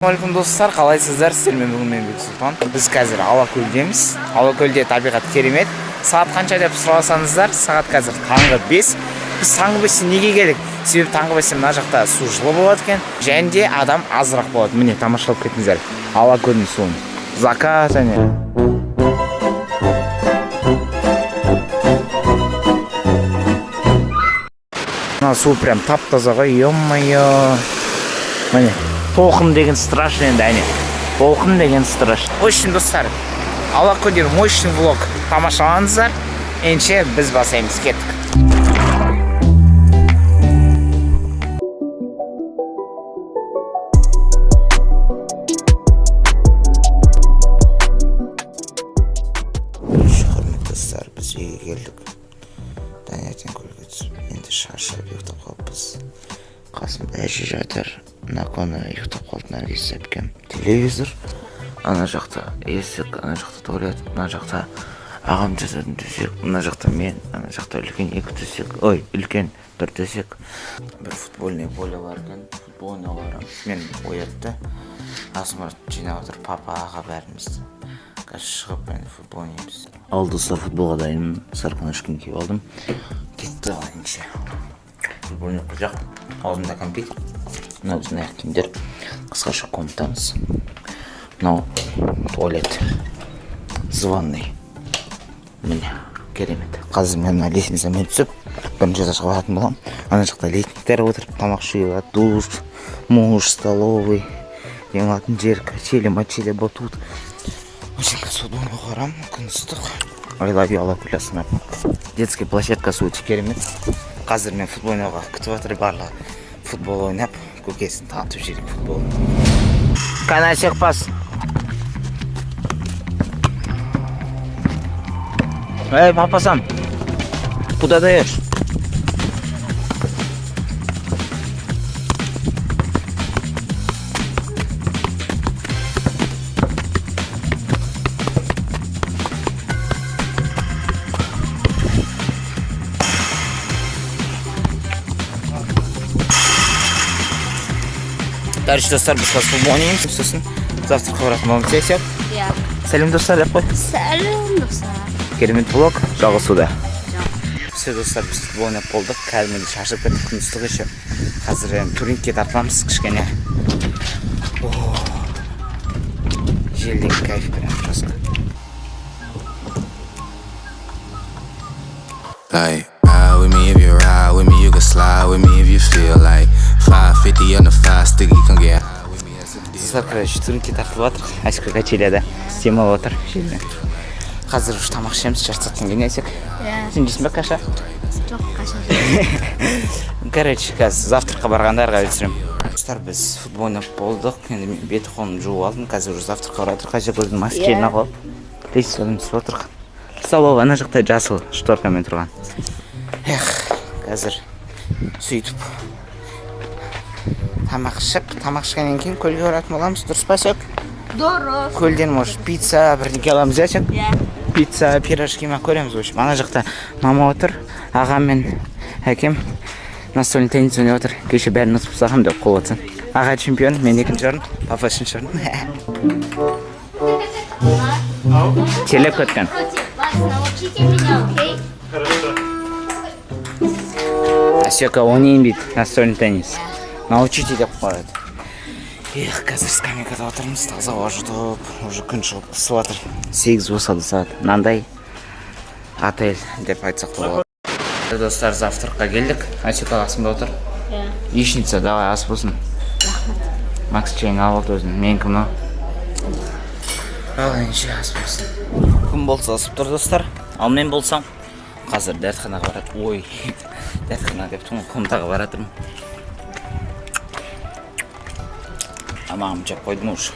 Ассалаумалейкум достар, қалайсыздар? Сіздермен бүгін мен Бексұлтан. Біз қазір Алакөлдеміз. Алакөлде табиғат керемет. Сағат қанша деп сұрасаңыздар, сағат қазір таңғы 5. Біз таңғы 5-те неге келдік? Себебі таңғы 5-те мына жақта су жылы болады екен, және де адам азырақ болады. Міне тамашалап кетіңіздер. Алакөлдің суын. Закат және мына су прям тап-таза ғой, ё-моё. Міне толқын деген страшный енді әне. Толқын деген страшный. Очень достар, Алакөлден мощный влог тамашалаңыздар. Ендеше біз басаймыз, кеттік. Құрметті достар, біз үйге келдік. Таңертең көлге түсіп, енді шаршап ұйықтап қалыппыз. Қасымда әже жатыр. Накона ұйықтап қалды, Наргиз әпкем. Телевизор, ана жақта есік, ана жақта туалет, ана жақта ағам жататын төсек, ана жақта мен, ана жақта үлкен екі төсек, үлкен бір төсек. Бір футбольный поле бар екен, футбол ойнауға мен оятты. Асмар жинап отыр, папа, аға бәрімізді. Қазір шығып енді футбол ойнаймыз. Ал достар, футболға дайынмын, сарқын ішкін киіп алдым. Кетті алайыншы. Футбол ойнап жақ, аузымда кәмпит. Мынау біздің аяқ киімдер, қысқаша комнатамыз. Мынау туалет, званный. Міне, керемет. Қазір мен лестницамен түсіп, бірінші этажға баратын болам. Ана жақта летниктер отырып, тамақ ішуге, душ, муж, столовый, демалатын жер, качели, мочели, батут. Очень футбол ойнауға барамын, күн ыстық. I love you, Алакөл Астана. Детский площадкасы өте керемет. Қазір мен футбол ойнауға күтіп отыр, барлығы футбол ойнап, көкесін танытып жүрек футбол. Канасек пас. Эй, папа сам. Куда даешь? Дальше достар, біз қазір футбол ойнаймыз. Сосын завтраққа баратын боламыз, десек. Иә. Сәлем достар деп қой. Сәлем достар. Керемет влог жалғасуда. Все достар, біз футбол ойнап болдық. Кәдімгідей шаршап кеттік, күн ыстық еще. Қазір турникке тартыламыз кішкене. Желден кайф прям жастық. Like, ride with me if you ride with me, you can slide with me if you feel like 550 on the 5 sticky, come get high with me. Достар, короче, турникке тартылып жатыр. Ашқа качелияда демалып отыр желмен. Қазір үш тамақ ішеміз, жарты не есек. Иә. Сен жейсің бе каша? Жоқ, каша жеймін. Короче, қазір завтраққа барғандарға өлсірем. Достар, біз футбол ойнап болдық. Енді мен беті қолымды жуып алдым. Қазір уже завтраққа барып отыр. Қажа көздің маскелін алып. Лестницадан түсіп отыр. Столовый ана жақта жасыл шторкамен тұрған. Қазір сөйтіп тамақ ішкеннен кейін көлге баратын боламыз. Дұрыс па сек? Дұрыс. Көлден может пицца бірдеңке аламыз, иә сек? Иә. Пицца, пирожки ма көреміз. Ана жақта мама отыр, ағам мен әкем настольный теннис ойнап отыр. Кеше бәрін ұтып тастағам деп қол отсын. Аға чемпион, мен екінші орын, папа үшінші орын. Телеп көткен. Научите меня, окей? Асека ойнайын дейді, настольный теннис. Научите деп қояды. Қазір скамейкада отырмыз, таза ауа жұтып, уже күн шығып ысып жатыр. 8 болсады сағат. Мынандай отель деп айтсақ болады. Достар, завтраққа келдік. Асека қасымда отыр. Иә. Яичница, давай, ас болсын. Макс чайын алып өзін, менікі мынау. Ал енші ас болсын. Күн болса асып тұр достар. Ал мен болсам, қазір дәртханаға барады. Дәртхана деп тұңғы комнатаға баратырмын. Амағым жап қойдым ұш.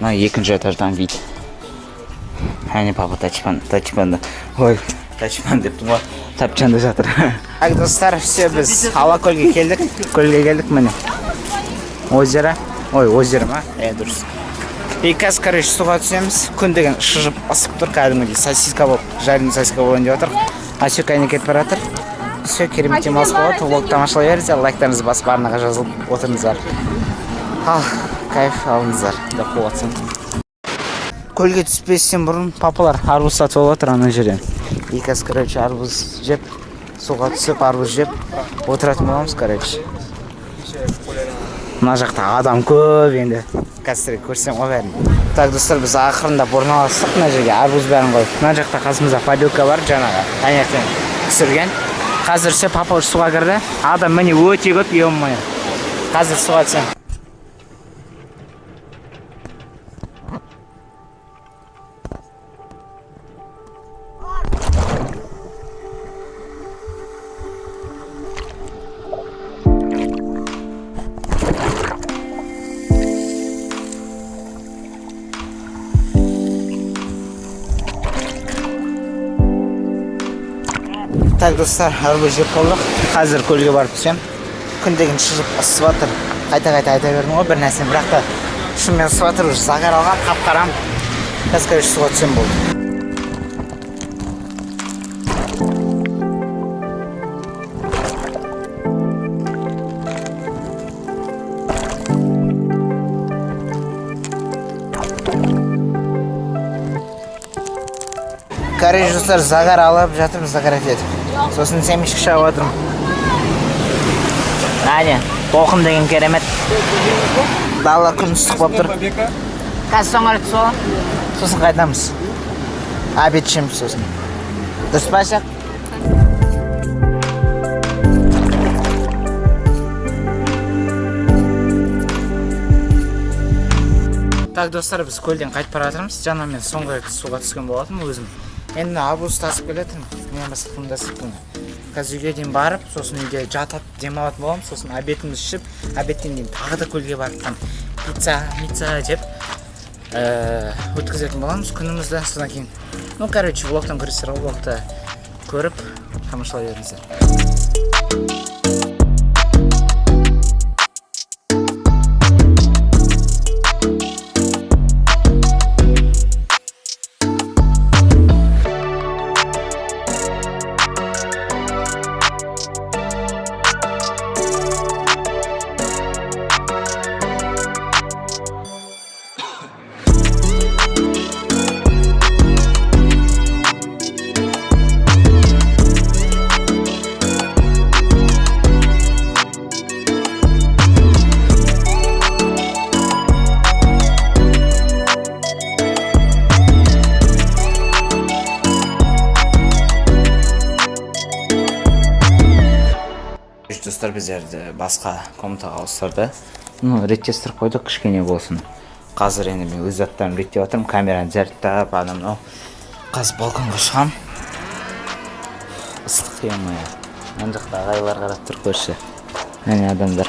Мына екінші этаждан вид. Әне папа тачпанда. Тачпан деп тұңға тапчанда жатыр. Достар, все, біз Алакөлге келдік. Көлге келдік міне. Озера. Озера ма? Дұрыс. Қазір, короче, суға түсеміз. Күн деген шыжып ысып тұр, кәдімгідей сосиска болып, жареный сосиска болайын деп отыр. Асека әне кетіп баратыр. Все, керемет демалыс болады. Влог тамашалай беріңіздер, лайктарыңызды басып арнаға жазылып отырыңыздар. Ал кайф алыңыздар деп қоятсың. Көлге түспестен бұрын папалар арбуз сатып алып отыр ана жерден. Қазір, короче, арбуз жеп, суға түсіп, арбуз жеп отыратын боламыз, короче. Мына жақта адам көп енді. Қазір көрсем ғой бәрін. Так, достар, біз ақырындап орналастық мына жерге, арбуз бәрін қойып. Мына жақта қасымызда поделка бар, жаңағы таңертең түсірген. Қазір ше папа суға кірді. Адам міне өте көп, ё-моё. Қазір суға түсем. Так, достар, арбуз жеп болдық. Қазір көлге барып түсем. Күн деген шығып ысып жатыр. Қайта-қайта айта бердім ғой бір нәрсе, бірақ та шынымен ысып жатыр, загар алған, қап-қарам. Қазір суға түсем болды. Короче, достар, загар алып жатырмыз, загар етеді. Сосын семечки шағып отырмын. Әне, толқын деген керемет. Дала күн ыстық болып тұр. Қазір соңғы рет сол. Сосын қайтамыз. Обед ішеміз сосын. Дұрыс па шақ? Так, достар, біз көлден қайтып бара жатырмыз. Жаңа мен соңғы рет суға түскен болатынмын өзім. Енді арбуз тасып келетінмін. Мен басқа қымдасып. Қазір үйге дейін барып, сосын үйге жатып демалатын боламын. Сосын обедімізді ішіп, обедтен кейін тағы да көлге барып пицца жеп өткізетін боламыз күнімізді. Содан кейін, ну, короче, влогтан көресіздер, влогты көріп, тамашалай беріңіздер. Достар, біздерді басқа комнатаға ауыстырды. Ну, реттестіріп қойдық, кішкене болсын. Қазір енді мен өз заттарымды реттеп жатырмын, камераны зәрттап, адамнан. Қазір балконға шығам. Ыстық ё-моё. Ана жақта ағайлар қарап тұр, көрші. Әне адамдар.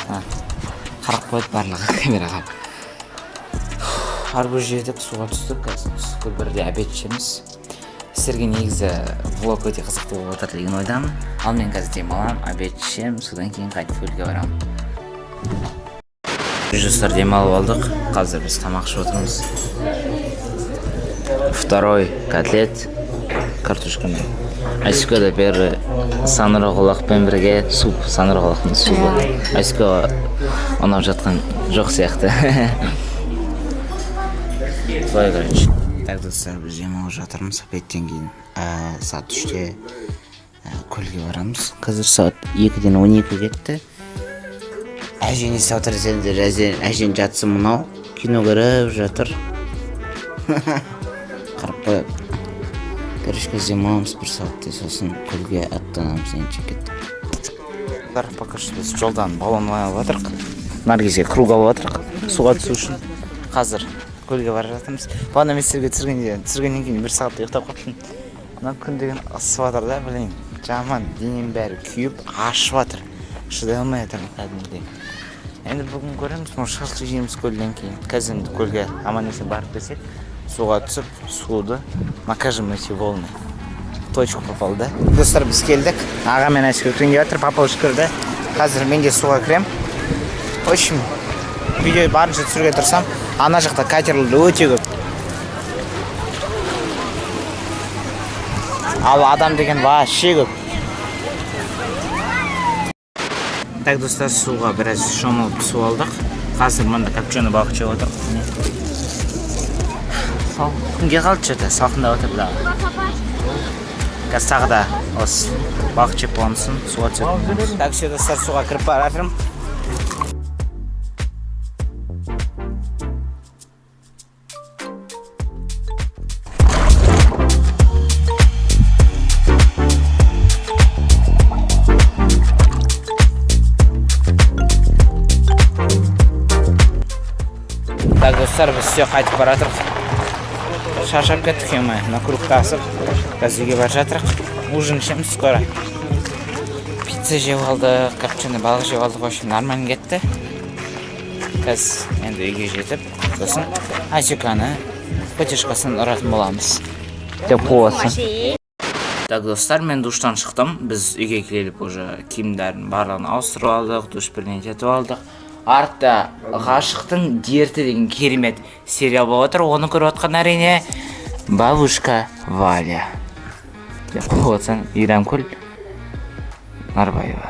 Қарап қойды барлығы камераға. Арбуз жедік, суға түстік. Қазір түскі бірде обед ішеміз. Сіздерге негізі влог өте қызықты болып отыр деген ойдамын. Ал мен қазір демалам, обед ішем, содан кейін қайтып көлге барам. Достар, демалып алдық. Қазір біз тамақ ішіп отырмыз. Второй котлет картошкамен. Айсюкада первый санырғолақпен бірге суп, санырғолақтың супы. Айсюка ұнап жатқан жоқ сияқты. Солай, короче. Так, достар, біз демалып жатырмыз. Обедтен кейін сағат 3-те көлге барамыз. Қазір сағат 2-ден 12 кетті. Әжен естіп отыр сендер, әжен жатсы мынау. Кино көріп жатыр. Қарып қойып. Короче, демаламыз бір сағатте, сосын көлге аттанамыз, енді кеттік. Пока что біз жолдан баллон алып жатырық. Наргизге круг алып жатырық. Суға түсу үшін. Қазір көлге бара жатырмыз. Бағана мен сіздерге түсіргеннен кейін бір сағатта ұйықтап қалыппын. Мына күн деген ысып жатыр да, білейін. Жаман, денем бәрі күйіп, ашып жатыр. Шыдай алмай жатырмын кәдімгідей. Енді бүгін көреміз, шашлық жейміз көлден кейін. Қазір енді көлге аман-есен барып келсек, суға түсіп, суды накажем эти волны. Точку попал, да? Достар, біз келдік. Аға мен Айсюка кірген жатыр, папа кірді. Қазір мен де суға кірем. В общем, видео барынша түсіруге тұрсам, ана жақта катерлерді өте көп. Ал адам деген вообще көп. Так, достар, суға біраз шомылып су алдық. Қазір мұнда копченый балық жеп отырмыз. Күнге қалды что-то, салқындап отыр да. Қазір тағы да осы балық жеп болғансын суға түседі. Так, все, достар, суға кіріп бара жатырмын. Так, достар, біз все қайтып бара жатырмық. Шаршап кеттік ема, на кругта асып, қазір үйге бара жатырмық. Ужин ішеміз скоро. Пицца жеп алдық, копченый балық жеп алдық, в общем, нормально кетті. Қазір енді үйге жетіп, сосын Асюканы путешкасын ұратын боламыз. Деп қуасың. Так, достар, мен душтан шықтым. Біз үйге келіп уже киімдерін барлығын ауыстырып алдық, душ бірінен етіп алдық. Артта ғашықтың дерті деген керемет сериал болып отыр. Оны көріп отқан әрине бабушка Валя. Деп қойып отсаң, Ирамкүл Нарбаева.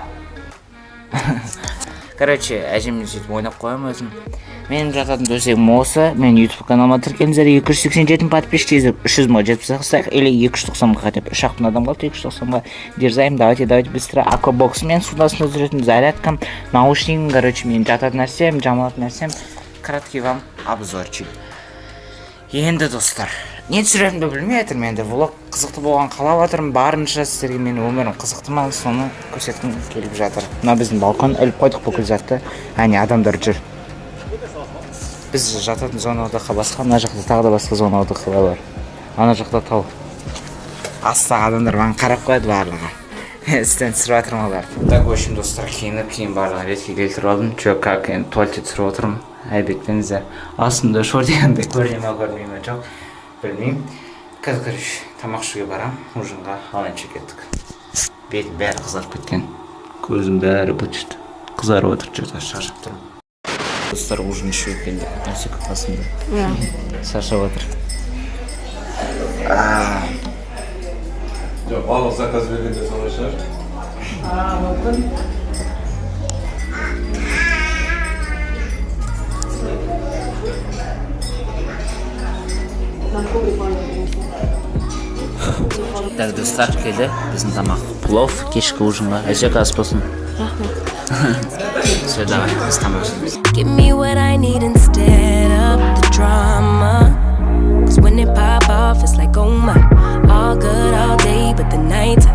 Короче, әжеммен сөйтіп ойнап қоямын өзім. Менің жататын төсегім осы. Мен YouTube каналыма тіркеліңіздер. 287 подписчик 300 мың жетіп сақсақ, или 290 мыңға деп 3 адам қалды. 290 мыңға дерзайым. Давайте быстро. Аквабоксмен судасында жүретін зарядкам, наушнигім, короче, мен жататын нәрсем, жамалатын нәрсем. Краткий вам обзорчик. Енді достар, не түсіретінді білмей жатырмын. Енді влог қызықты болған қалап жатырмын. Барынша сіздерге менің өмірім қызықты ма, соны көрсеткім келіп жатыр. Мына біздің балкон іліп қойдық бүкіл затты. Әне адамдар жүр. Біз жататын зона отдыха басқа, ана жақта тағы да басқа зона отдыха бар. Ана жақта тау. Астағы адамдар маған қарап қояды барлығы. Істен түсіріп жатырмын олар. Так, в общем, достар, киініп, кейін барлығын ретке келтіріп алдым. Жоқ, как енді туалетте түсіріп отырмын. Әйбетпеңіздер. Астымда шор дегенде көрмейме жоқ. Білмеймін. Қазір, короче, тамақ ішуге барам. Ужинға алайынша кеттік. Бетім бәрі қызарып кеткен. Көзім бәрі бұтышты. Қызарып отыр, что-то шаршап тұрмын. Достар, ужин ішуге келді. Нәрсе қасында. Шаршап отыр. Жоқ, балық заказ бергенде солай шығар. Мүмкін. Так, достар, келді. Біздің тамақ плов, кешкі ужинға. Әжек ас болсын. Все, давай, біз тамақ жейміз. Give me what I need instead of the drama. Cause when it pop off, it's like, oh my. All good all day, but the night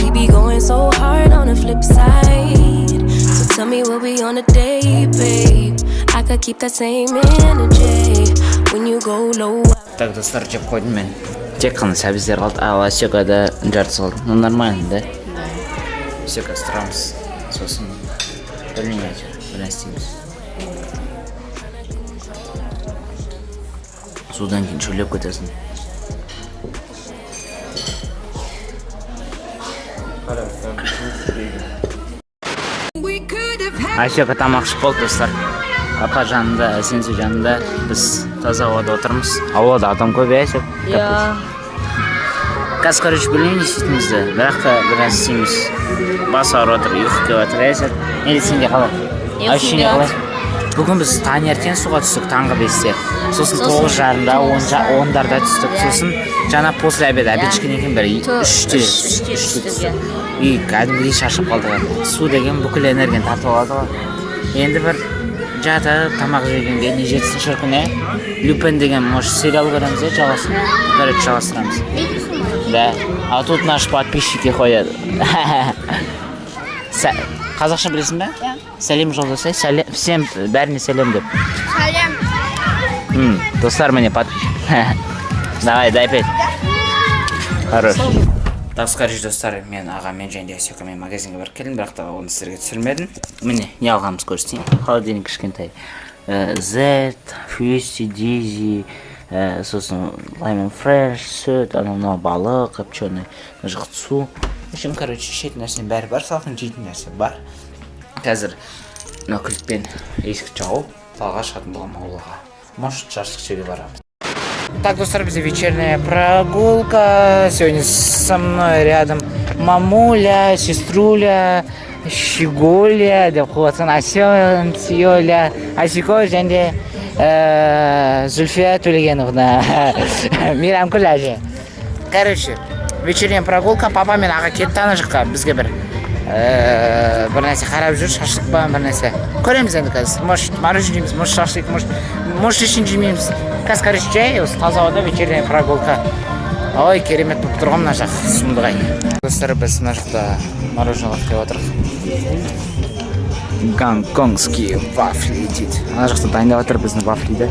we be going so hard on the flip side. So tell me what we on a day, babe. I could keep that same energy when you go low. Так, достар, жеп қойдым мен. Тек қана сәбіздер қалды, ал Асекада жартысы қалды. Ну, нормально, да? Все, қазір тұрамыз. Сосын білмеймін әйтеуір, бір істейміз. Судан кейін шөлеп кетесің. Асека тамақ ішіп болды, достар. Апа жанында, Әсенсі жанында біз таза ауада отырмыз. Ауада адам көп, Асек? Қазір, короче, білмеймін не істейтінімізді, бірақ та біраз істейміз. Бас ауырып отыр, ұйқы келіп отыр, Асек. Енді сенде қалай? Ощущение қалай? Бүгін біз таңертең суға түстік, таңғы 5-те. Сосын 9:30-да, 10-дарда түстік. Сосын жаңа после обед, обедшкен екен бір 3-те түстік. И кәдімгідей шаршап қалдық. Су деген бүкіл энергияны тартып алады ғой. Енді бір жатып, тамақ жегенге не жетісінші күні Люпен деген, может, сериал көреміз, жалғасын. Короче, жалғастырамыз. Да. А тут наши подписчики ходят. Қазақша білесің бе? Иә. Сәлем жолдасай. Всем бәріне сәлем деп. Сәлем. Достар міне подписчик. Давай, дай 5. Хорош. Так, скажи, достар, мен ағамен және Асекамен магазинге барып келдім, бірақ та оны сіздерге түсірмедім. Міне, не алғанымыз көрсетейін. Холодильник кішкентай. Z, Фьюси, Дизи, сосын Лаймон Фреш, сүт, анау балық, копченый, жығыт су. В общем, короче, ішетін нәрсем бәрі бар, салқын жейтін нәрсе бар. Қазір кілтпен есік жауып, талға шығатын болам аулаға. Может, жарсық жеуге барамыз. Так, достар, бізде вечерняя прогулка. Сегодня со мной рядом мамуля, сеструля, Щеголя деп қойған Асен, Сиоля, Асико және Зульфия Төлегеновна. Мейрамкүл әже. Короче, вечерняя прогулка, папа мен аға кетті ана жаққа бізге бір нәрсе қарап жүр, шашлық па, бір нәрсе. Көреміз енді қазір. Может, мороженое жейміз, может, шашлық, может, ештеңе жемейміз. Қазір, короче, жай, осы таза ауада вечерняя прогулка. Ой, керемет болып тұрған мына жақ, сұмдық-ай. Достар, біз мына жақта мороженое қылып отырмыз. Гонконгский вафли дейді. Ана жақта дайындап отыр біздің вафлиді.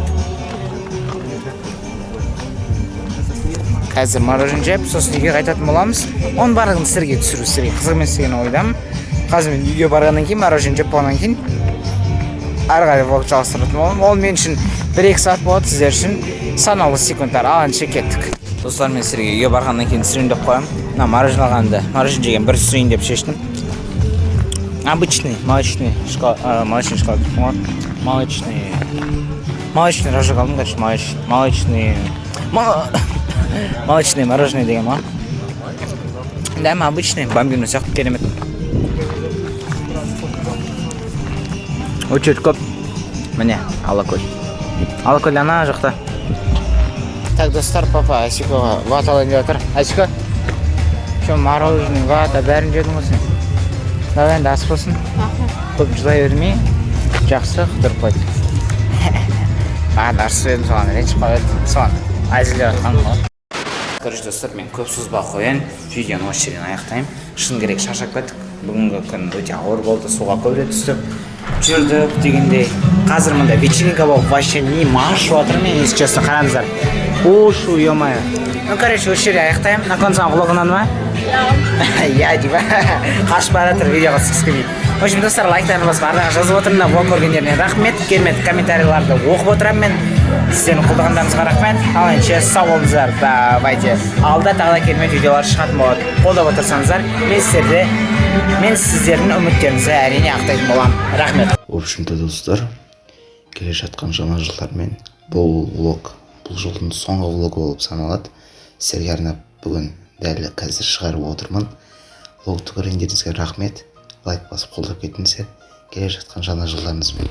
Қазір мороженое жеп, сосын үйге қайтатын боламыз. Оның барлығын сіздерге түсіру, сіздерге қызық емес деген ойдамын. Қазір мен үйге барғаннан кейін мороженое жеп болғаннан кейін ары қарай влог жалғастыратын боламын. Ол мен үшін 1-2 сағат болады, сіздер үшін санаулы секундтар. Аланша кеттік. Достар, мен сіздерге үйге барғаннан кейін түсірейін деп қоямын. Мына мороженое алғанды, мороженое жеген бір түсірейін деп шештім. Обычный, молочный шоколад, молочный рожок алдым, конечно, молочный мороженое деген ма? Да, обычный, бомбину сияқты керемет. Очередь көп. Міне, алакөл. Алакөл ана жақта. Так, достар, папа Асикоға ват алайын деп отыр. Асико, що мороженое, вата, бәрін жедің осы? Давай енді ас болсын. Көп жылай өрмей, жақсы қыдырып қойды. Маған арсы едім, соған реншіп қойды. Соған әзілдеп атқан қой. Короче, достар, мен көп созбай қояйын. Видеоны осы жерден аяқтаймын. Шын керек шаршап кеттік. Бүгінгі күн өте ауыр болды, суға көп рет түсіп жүрдік дегендей. Қазір мында вечеринка болып, вообще не машып отырмын, если честно, қараңыздар. Ошу, ё-моё. Ну, короче, осы жерде аяқтаймын. Након саған влог ұнады ма? Я, диба. Қашып бара жатыр, видеоға сықсы келмейді. В общем, достар, лайктарын басып, ардаған жазып отырмын, влог көргендеріне рахмет. Керемет комментарийларды оқып отырамын мен. Сіздердің қолдағандарыңызға рахмет. Ал енді сау болыңыздар. Давайте. Алда тағы да керемет видеолар шығатын болады. Қолдап отырсаңыздар, мен сіздердің үміттеріңізді әрине ақтайтын боламын. Рахмет. В общем-то, достар, келе жатқан жаңа жылдармен бұл влог, бұл жылдың соңғы влогы болып саналады. Сіздерге арнап бүгін дәл қазір шығарып отырмын. Влогты көргендеріңізге рахмет. Лайк басып қолдап кетіңіздер. Келе жатқан жаңа жылдарыңызбен.